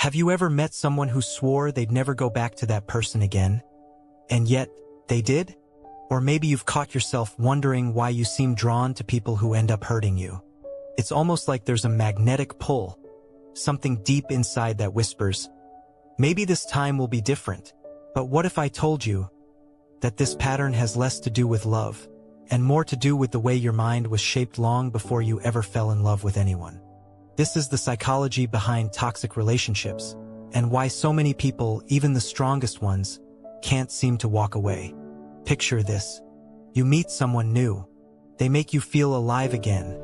Have you ever met someone who swore they'd never go back to that person again? And yet, they did? Or maybe you've caught yourself wondering why you seem drawn to people who end up hurting you. It's almost like there's a magnetic pull, something deep inside that whispers, maybe this time will be different. But what if I told you that this pattern has less to do with love and more to do with the way your mind was shaped long before you ever fell in love with anyone? This is the psychology behind toxic relationships and why so many people, even the strongest ones, can't seem to walk away. Picture this. You meet someone new. They make you feel alive again,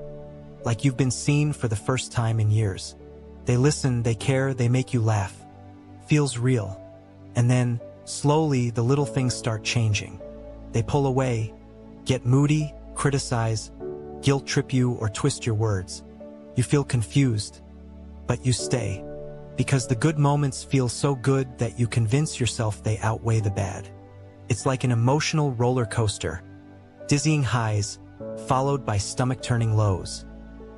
like you've been seen for the first time in years. They listen, they care, they make you laugh. Feels real. And then, slowly, the little things start changing. They pull away, get moody, criticize, guilt-trip you, or twist your words. You feel confused, but you stay, because the good moments feel so good that you convince yourself they outweigh the bad. It's like an emotional roller coaster, dizzying highs, followed by stomach-turning lows.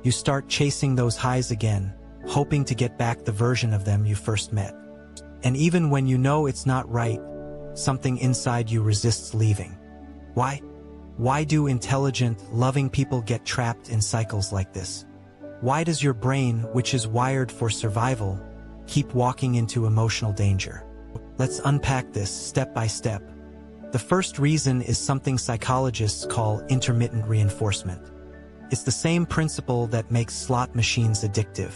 You start chasing those highs again, hoping to get back the version of them you first met. And even when you know it's not right, something inside you resists leaving. Why? Why do intelligent, loving people get trapped in cycles like this? Why does your brain, which is wired for survival, keep walking into emotional danger? Let's unpack this step by step. The first reason is something psychologists call intermittent reinforcement. It's the same principle that makes slot machines addictive.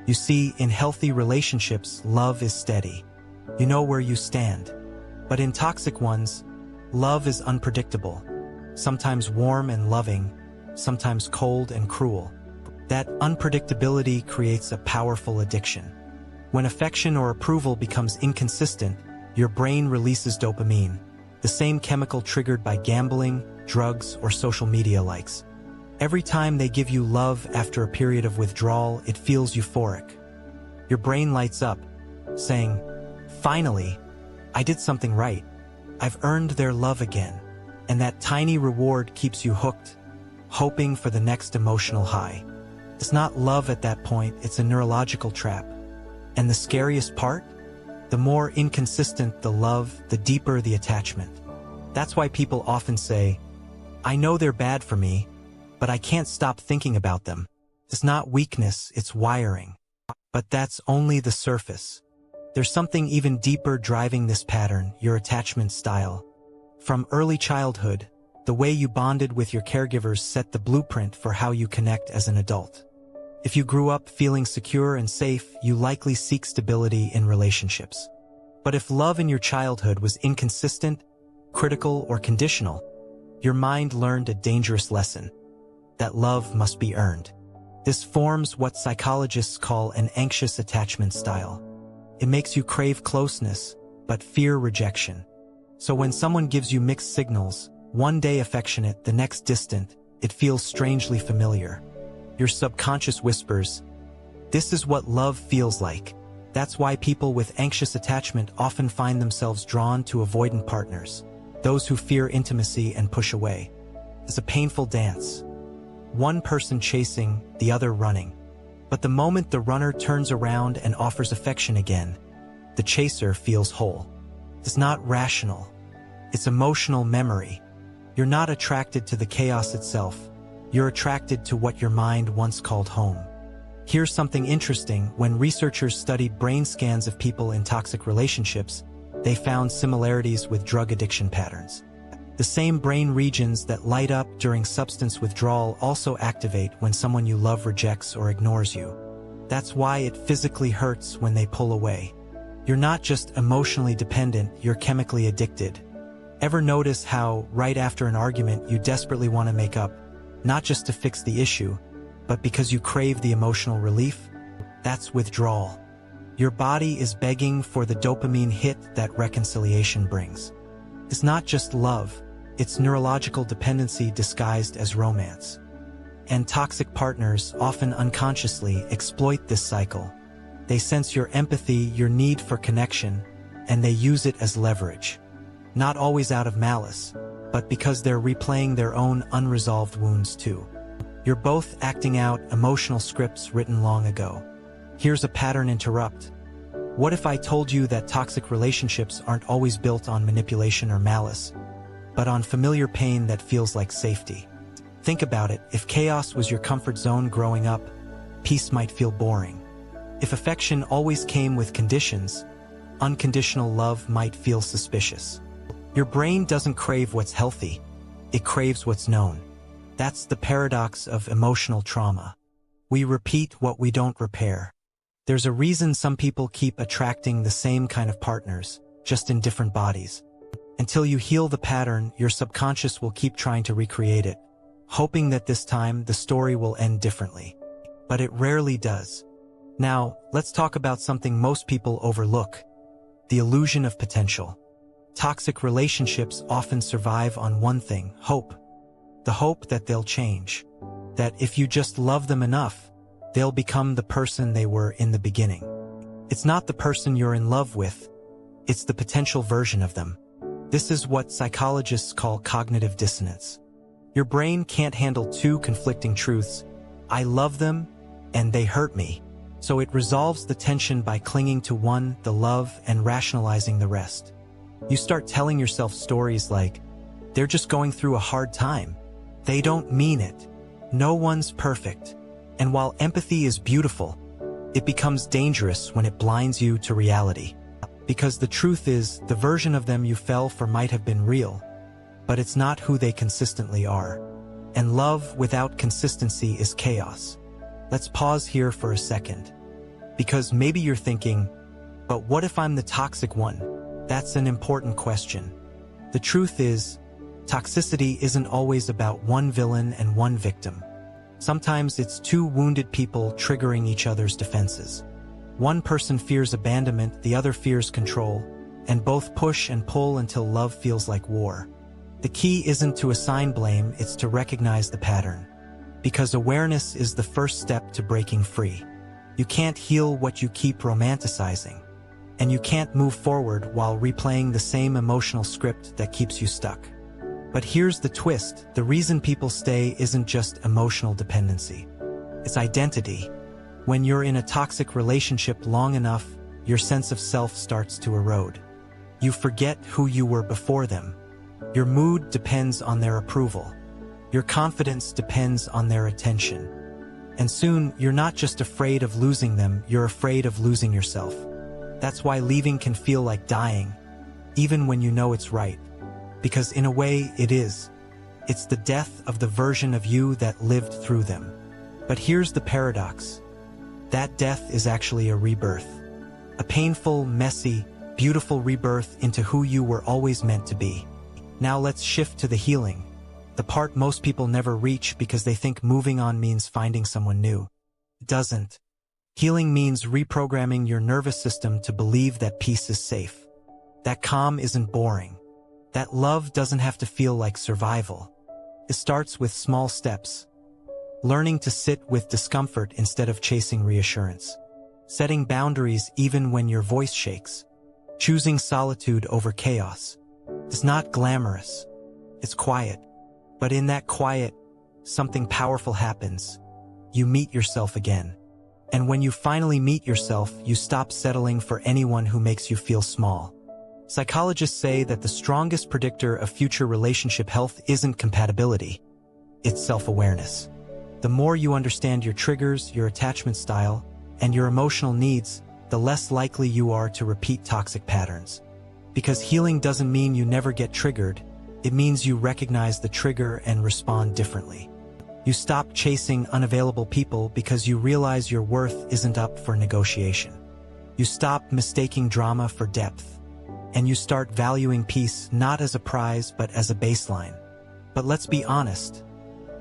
You see, in healthy relationships, love is steady. You know where you stand. But in toxic ones, love is unpredictable. Sometimes warm and loving, sometimes cold and cruel. That unpredictability creates a powerful addiction. When affection or approval becomes inconsistent, your brain releases dopamine, the same chemical triggered by gambling, drugs, or social media likes. Every time they give you love after a period of withdrawal, it feels euphoric. Your brain lights up, saying, "Finally, I did something right. I've earned their love again." And that tiny reward keeps you hooked, hoping for the next emotional high. It's not love at that point, it's a neurological trap. And the scariest part? The more inconsistent the love, the deeper the attachment. That's why people often say, "I know they're bad for me, but I can't stop thinking about them." It's not weakness, it's wiring. But that's only the surface. There's something even deeper driving this pattern, your attachment style. From early childhood, the way you bonded with your caregivers set the blueprint for how you connect as an adult. If you grew up feeling secure and safe, you likely seek stability in relationships. But if love in your childhood was inconsistent, critical, or conditional, your mind learned a dangerous lesson: that love must be earned. This forms what psychologists call an anxious attachment style. It makes you crave closeness, but fear rejection. So when someone gives you mixed signals, one day affectionate, the next distant, it feels strangely familiar. Your subconscious whispers, "This is what love feels like." That's why people with anxious attachment often find themselves drawn to avoidant partners, those who fear intimacy and push away. It's a painful dance. One person chasing, the other running. But the moment the runner turns around and offers affection again, the chaser feels whole. It's not rational. It's emotional memory. You're not attracted to the chaos itself. You're attracted to what your mind once called home. Here's something interesting. When researchers studied brain scans of people in toxic relationships, they found similarities with drug addiction patterns. The same brain regions that light up during substance withdrawal also activate when someone you love rejects or ignores you. That's why it physically hurts when they pull away. You're not just emotionally dependent, you're chemically addicted. Ever notice how, right after an argument, you desperately want to make up, not just to fix the issue, but because you crave the emotional relief? That's withdrawal. Your body is begging for the dopamine hit that reconciliation brings. It's not just love, it's neurological dependency disguised as romance. And toxic partners often unconsciously exploit this cycle. They sense your empathy, your need for connection, and they use it as leverage. Not always out of malice, but because they're replaying their own unresolved wounds too. You're both acting out emotional scripts written long ago. Here's a pattern interrupt. What if I told you that toxic relationships aren't always built on manipulation or malice, but on familiar pain that feels like safety? Think about it. If chaos was your comfort zone growing up, peace might feel boring. If affection always came with conditions, unconditional love might feel suspicious. Your brain doesn't crave what's healthy, it craves what's known. That's the paradox of emotional trauma. We repeat what we don't repair. There's a reason some people keep attracting the same kind of partners, just in different bodies. Until you heal the pattern, your subconscious will keep trying to recreate it, hoping that this time the story will end differently. But it rarely does. Now, let's talk about something most people overlook: the illusion of potential. Toxic relationships often survive on one thing: hope. The hope that they'll change. That if you just love them enough, they'll become the person they were in the beginning. It's not the person you're in love with, it's the potential version of them. This is what psychologists call cognitive dissonance. Your brain can't handle two conflicting truths: I love them, and they hurt me. So it resolves the tension by clinging to one, the love, and rationalizing the rest. You start telling yourself stories like, they're just going through a hard time. They don't mean it. No one's perfect. And while empathy is beautiful, it becomes dangerous when it blinds you to reality. Because the truth is, the version of them you fell for might have been real, but it's not who they consistently are. And love without consistency is chaos. Let's pause here for a second. Because maybe you're thinking, but what if I'm the toxic one? That's an important question. The truth is, toxicity isn't always about one villain and one victim. Sometimes it's two wounded people triggering each other's defenses. One person fears abandonment, the other fears control, and both push and pull until love feels like war. The key isn't to assign blame, it's to recognize the pattern. Because awareness is the first step to breaking free. You can't heal what you keep romanticizing. And you can't move forward while replaying the same emotional script that keeps you stuck. But here's the twist: the reason people stay isn't just emotional dependency. It's identity. When you're in a toxic relationship long enough, your sense of self starts to erode. You forget who you were before them. Your mood depends on their approval. Your confidence depends on their attention. And soon, you're not just afraid of losing them, you're afraid of losing yourself. That's why leaving can feel like dying, even when you know it's right. Because in a way, it is. It's the death of the version of you that lived through them. But here's the paradox. That death is actually a rebirth. A painful, messy, beautiful rebirth into who you were always meant to be. Now let's shift to the healing. The part most people never reach because they think moving on means finding someone new. It doesn't. Healing means reprogramming your nervous system to believe that peace is safe. That calm isn't boring. That love doesn't have to feel like survival. It starts with small steps. Learning to sit with discomfort instead of chasing reassurance. Setting boundaries even when your voice shakes. Choosing solitude over chaos. It's not glamorous. It's quiet. But in that quiet, something powerful happens. You meet yourself again. And when you finally meet yourself, you stop settling for anyone who makes you feel small. Psychologists say that the strongest predictor of future relationship health isn't compatibility. It's self-awareness. The more you understand your triggers, your attachment style, and your emotional needs, the less likely you are to repeat toxic patterns. Because healing doesn't mean you never get triggered. It means you recognize the trigger and respond differently. You stop chasing unavailable people because you realize your worth isn't up for negotiation. You stop mistaking drama for depth. And you start valuing peace not as a prize but as a baseline. But let's be honest.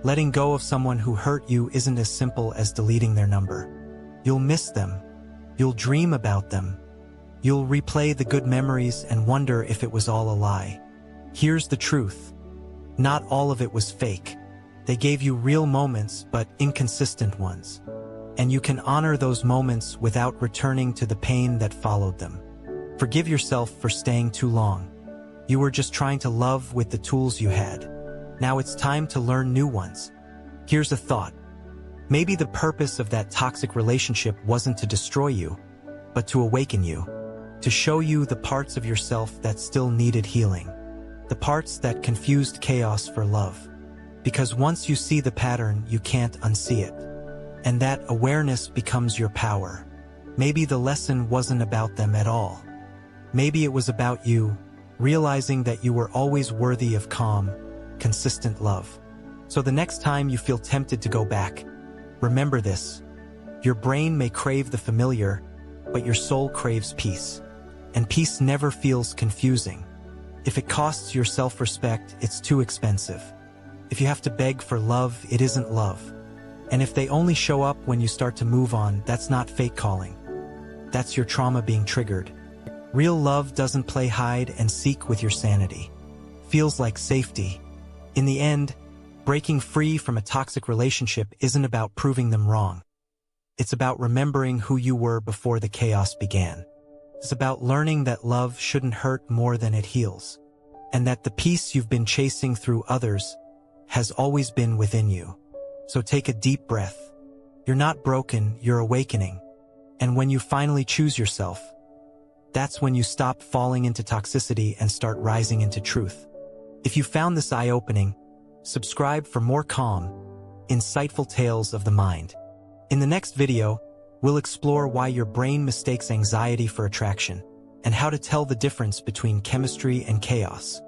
Letting go of someone who hurt you isn't as simple as deleting their number. You'll miss them. You'll dream about them. You'll replay the good memories and wonder if it was all a lie. Here's the truth. Not all of it was fake. They gave you real moments, but inconsistent ones. And you can honor those moments without returning to the pain that followed them. Forgive yourself for staying too long. You were just trying to love with the tools you had. Now it's time to learn new ones. Here's a thought. Maybe the purpose of that toxic relationship wasn't to destroy you. but to awaken you, to show you the parts of yourself that still needed healing, the parts that confused chaos for love. Because once you see the pattern, you can't unsee it. And that awareness becomes your power. Maybe the lesson wasn't about them at all. Maybe it was about you, realizing that you were always worthy of calm, consistent love. So the next time you feel tempted to go back, remember this. Your brain may crave the familiar, but your soul craves peace. And peace never feels confusing. If it costs your self-respect, it's too expensive. If you have to beg for love, it isn't love. And if they only show up when you start to move on, that's not fake calling. That's your trauma being triggered. Real love doesn't play hide and seek with your sanity. Feels like safety. In the end, breaking free from a toxic relationship isn't about proving them wrong. It's about remembering who you were before the chaos began. It's about learning that love shouldn't hurt more than it heals, and that the peace you've been chasing through others has always been within you. So take a deep breath. You're not broken, you're awakening. And when you finally choose yourself, that's when you stop falling into toxicity and start rising into truth. If you found this eye-opening, subscribe for more calm, insightful tales of the mind. In the next video, we'll explore why your brain mistakes anxiety for attraction, and how to tell the difference between chemistry and chaos.